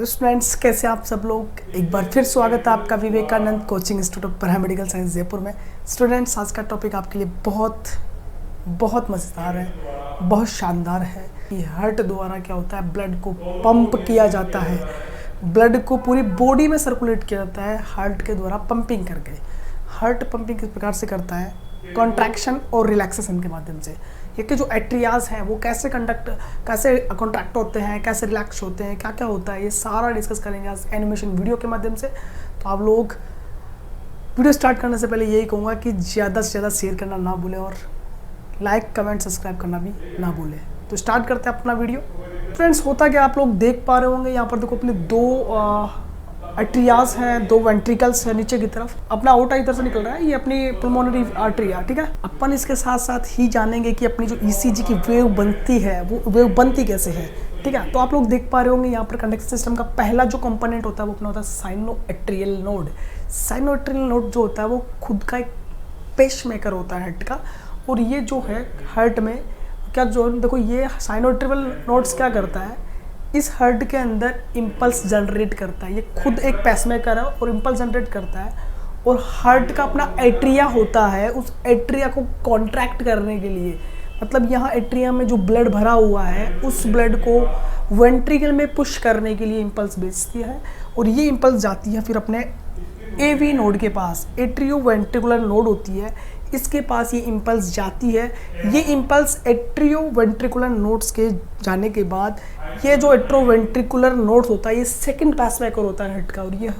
Hello students, कैसे आप सब लोग। एक बार फिर स्वागत है आपका Vivekananda coaching institute of paramedical science Jaipur में। स्टूडेंट्स, आज का टॉपिक आपके लिए बहुत बहुत मज़ेदार है, बहुत शानदार है। कि हार्ट द्वारा क्या होता है, ब्लड को पंप किया जाता है, ब्लड को पूरी बॉडी में सर्कुलेट किया जाता है हार्ट के द्वारा पंपिंग करके। हार्ट पंपिंग किस प्रकार से करता है, कॉन्ट्रैक्शन और रिलैक्सेशन के माध्यम से। ये कि जो एट्रियाज हैं वो कैसे कॉन्ट्रैक्ट होते हैं, कैसे रिलैक्स होते हैं, क्या क्या होता है, ये सारा डिस्कस करेंगे आज एनिमेशन वीडियो के माध्यम से। तो आप लोग वीडियो स्टार्ट करने से पहले यही कहूँगा कि ज़्यादा से ज़्यादा शेयर करना ना भूलें और लाइक कमेंट सब्सक्राइब करना भी ना भूलें। तो स्टार्ट करते हैं अपना वीडियो। फ्रेंड्स, होता क्या आप लोग देख पा रहे होंगे, यहाँ पर देखो अपने दो आर्टरियाज हैं, दो वेंट्रिकल्स है नीचे की तरफ। अपना आउटा इधर से निकल रहा है, ये अपनी पुल्मोनरी आर्टरी है, ठीक है। अपन इसके साथ साथ ही जानेंगे कि अपनी जो ईसीजी की वेव बनती है वो वेव बनती कैसे है, ठीक है। तो आप लोग देख पा रहे होंगे यहाँ पर कंडक्शन सिस्टम का पहला जो कंपोनेंट होता है वो अपना होता है साइनोएट्रियल नोड। साइनोएट्रियल नोड जो होता है वो खुद का एक पेस मेकर होता है हार्ट का। और ये जो है हार्ट में क्या जो देखो, ये साइनोएट्रियल नोड्स क्या करता है, इस हार्ट के अंदर इम्पल्स जनरेट करता है। ये खुद एक पेसमेकर है और इम्पल्स जनरेट करता है। और हार्ट का अपना एट्रिया होता है, उस एट्रिया को कॉन्ट्रैक्ट करने के लिए, मतलब यहाँ एट्रिया में जो ब्लड भरा हुआ है उस ब्लड को वेंट्रिकल में पुश करने के लिए इम्पल्स भेजती है। और ये इम्पल्स जाती है फिर अपने एवी नोड के पास, एट्रियो वेंट्रिकुलर नोड होती है, इसके पास ये इम्पल्स जाती है। ये इम्पल्स एट्रियो वेंट्रिकुलर नोड्स के जाने के बाद ये जो एट्रो वेंट्रिकुलर नोड्स होता है ये सेकंड पेसमेकर होता है हार्ट का, और ये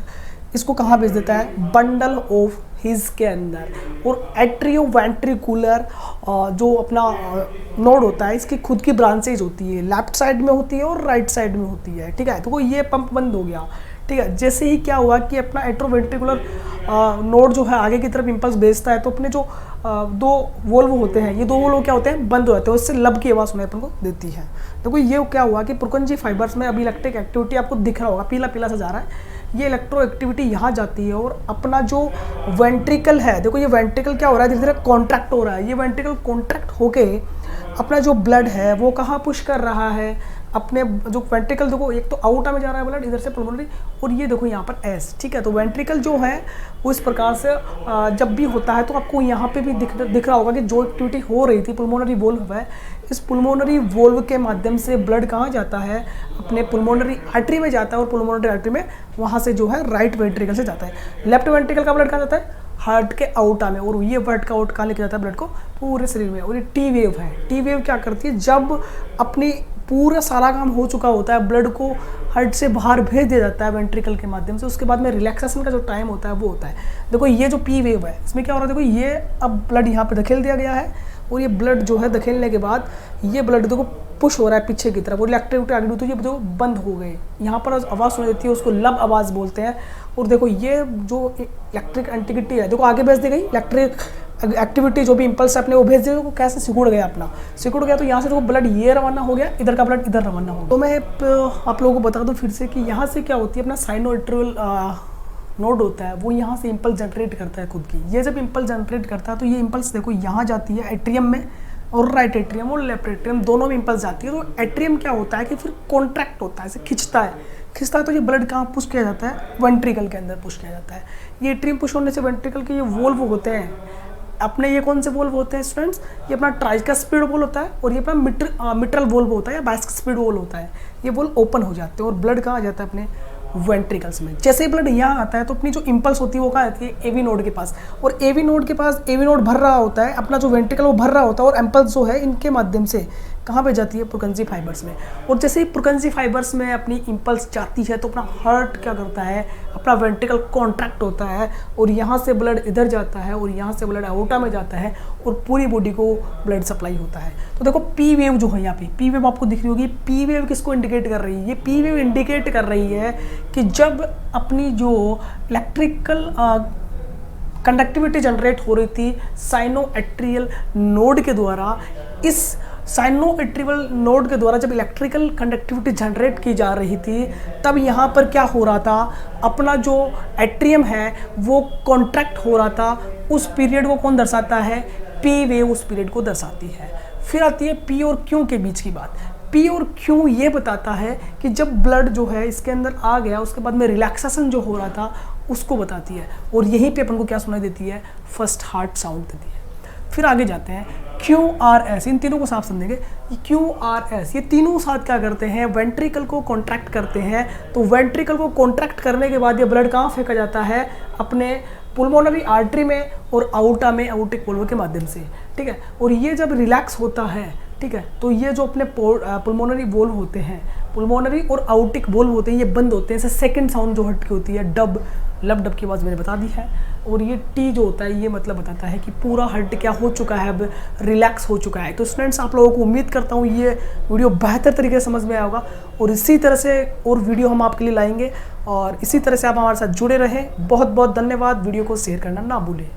इसको कहाँ भेज देता है, बंडल ऑफ हिज के अंदर। और एट्रियो वेंट्रिकुलर जो अपना नोड होता है इसकी खुद की ब्रांचेज होती है, लेफ्ट साइड में होती है और राइट साइड में होती है, ठीक है। तो ये पंप बंद हो गया, ठीक है। जैसे ही क्या हुआ कि अपना एट्रोवेंट्रिकुलर नोड जो है आगे की तरफ इम्पल्स भेजता है, तो अपने जो दो वोल्व होते हैं, ये दो वोल्व क्या होते हैं, बंद हो जाते हैं, उससे लब की आवाज़ सुनाई अपन को देती है। देखो ये क्या हुआ कि पुरकंजी फाइबर्स में अभी इलेक्ट्रिक एक्टिविटी आपको दिख रहा होगा, पीला पीला सा जा रहा है, ये इलेक्ट्रो एक्टिविटी यहाँ जाती है। और अपना जो वेंट्रिकल है, देखो ये वेंट्रिकल क्या हो रहा है, धीरे धीरे कॉन्ट्रैक्ट हो रहा है। ये वेंट्रिकल कॉन्ट्रैक्ट होके अपना जो ब्लड है वो कहाँ पुश कर रहा है, अपने जो वेंट्रिकल, देखो एक तो आउटा में जा रहा है ब्लड इधर से पुल्मोनरी, और ये देखो यहाँ पर एस, ठीक है। तो वेंट्रिकल जो है वो इस प्रकार से जब भी होता है तो आपको यहाँ पे भी दिख रहा होगा कि जो एक्टिविटी हो रही थी, पुल्मोनरी वोल्व है, इस पुल्मोनरी वोल्व के माध्यम से ब्लड कहाँ जाता है, अपने पुल्मोनरी आर्टरी में जाता है। और पुल्मोनरी आर्टरी में वहाँ से जो है राइट वेंट्रिकल से जाता है। लेफ्ट वेंट्रिकल का ब्लड कहाँ जाता है, हार्ट के आउटा में। और ये हार्ट का आउट कहाँ लेके जाता है ब्लड को, पूरे शरीर में। और ये टी वेव है, टी वेव क्या करती है, जब अपनी पूरा सारा काम हो चुका होता है, ब्लड को हार्ट से बाहर भेज दिया जाता है वेंट्रिकल के माध्यम से, उसके बाद में रिलैक्सेशन का जो टाइम होता है वो होता है। देखो ये जो पी वेव है इसमें क्या हो रहा है, देखो ये अब ब्लड यहाँ पे धकेल दिया गया है, और ये ब्लड जो है धकेलने के बाद ये ब्लड देखो पुश हो रहा है पीछे की तरफ, और इलेक्ट्रिविटी आगे तो ये जो बंद हो गए, यहाँ पर आवाज़ सुनाई देती है, उसको लब आवाज़ बोलते हैं। और देखो ये जो इलेक्ट्रिक एक्टिविटी है देखो आगे भेज दी गई, इलेक्ट्रिक एक्टिविटी जो भी इम्पल्स अपने वो भेज दिए, वो कैसे सिकुड़ गया, अपना सिकुड़ गया। तो यहाँ से देखो ब्लड ये रवाना हो गया, इधर का ब्लड इधर रवाना हो गया। तो मैं आप लोगों को बता दूं फिर से कि यहाँ से क्या होती है, अपना साइनोएट्रियल नोड होता है वो यहाँ से इम्पल्स जनरेट करता है खुद की। ये जब इम्पल्स जनरेट करता है तो ये इम्पल्स देखो यहाँ जाती है एट्रियम में, और राइट एट्रियम और लेफ्ट एट्रियम दोनों में इम्पल्स जाती है। तो एट्रियम क्या होता है कि फिर कॉन्ट्रैक्ट होता है, इसे खिंचता है, तो ये ब्लड कहाँ पुश किया जाता है, वेंट्रिकल के अंदर पुश किया जाता है। ये एट्रियम पुश होने से वेंट्रिकल के ये वोल्व होते हैं अपने, ये कौन से वोल्व होते हैं स्टूडेंट्स, ये अपना ट्राइस्पेड वोल्व होता है, और ये अपना मिट्रल वोल्व होता है या बाइस्पेड वोल्व होता है। ये वोल्व ओपन हो जाते हैं और ब्लड कहाँ आ जाता है, अपने वेंट्रिकल्स में। जैसे ही ब्लड यहाँ आता है तो अपनी जो इम्पल्स होती है वो कहाँ आती है, एवी नोड के पास। और एवी नोड के पास एवी नोड भर रहा होता है, अपना जो वेंट्रिकल वो भर रहा होता है, और इम्पल्स जो है इनके माध्यम से कहाँ पे जाती है, पुरकंजी फाइबर्स में। और जैसे ही पुरकंजी फाइबर्स में अपनी इम्पल्स जाती है तो अपना हार्ट क्या करता है, अपना वेंट्रिकल कॉन्ट्रैक्ट होता है, और यहाँ से ब्लड इधर जाता है, और यहाँ से ब्लड आउटा में जाता है, और पूरी बॉडी को ब्लड सप्लाई होता है। तो देखो पी वेव जो है यहाँ पे, पी वेव आपको दिख रही होगी। पी वेव किसको इंडिकेट कर रही है, ये पी वेव इंडिकेट कर रही है कि जब अपनी जो इलेक्ट्रिकल कंडक्टिविटी जनरेट हो रही थी साइनोएट्रियल नोड के द्वारा, इस साइनोएट्रियल नोड के द्वारा जब इलेक्ट्रिकल कंडक्टिविटी जनरेट की जा रही थी, तब यहाँ पर क्या हो रहा था, अपना जो एट्रियम है वो कॉन्ट्रैक्ट हो रहा था। उस पीरियड को कौन दर्शाता है, पी वेव उस पीरियड को दर्शाती है। फिर आती है पी और क्यू के बीच की बात। पी और क्यू ये बताता है कि जब ब्लड जो है इसके अंदर आ गया उसके बाद में रिलैक्सेशन जो हो रहा था उसको बताती है, और यहीं पे अपन को क्या सुनाई देती है, फर्स्ट हार्ट साउंड देती है। फिर आगे जाते हैं, क्यू आर एस, इन तीनों को साफ समझेंगे। क्यू आर एस ये तीनों साथ क्या करते हैं, वेंट्रिकल को कॉन्ट्रैक्ट करते हैं। तो वेंट्रिकल को कॉन्ट्रैक्ट करने के बाद ये ब्लड कहाँ फेंका जाता है, अपने पुल्मोनरी आर्टरी में और आउटा में, आउटिक वॉल्व के माध्यम से, ठीक है। और ये जब रिलैक्स होता है, ठीक है, तो ये जो अपने पुल्मोनरी वॉल्व होते हैं, पुल्मोनरी और आउटिक वॉल्व होते हैं, ये बंद होते हैं। जैसे सेकंड साउंड जो हट की होती है, डब, लब डब की आवाज़ मैंने बता दी है। और ये टी जो होता है ये मतलब बताता है कि पूरा हर्ट क्या हो चुका है, अब रिलैक्स हो चुका है। तो स्टूडेंट्स आप लोगों को उम्मीद करता हूँ ये वीडियो बेहतर तरीके से समझ में आया होगा, और इसी तरह से और वीडियो हम आपके लिए लाएंगे, और इसी तरह से आप हमारे साथ जुड़े रहें। बहुत बहुत धन्यवाद। वीडियो को शेयर करना ना भूलें।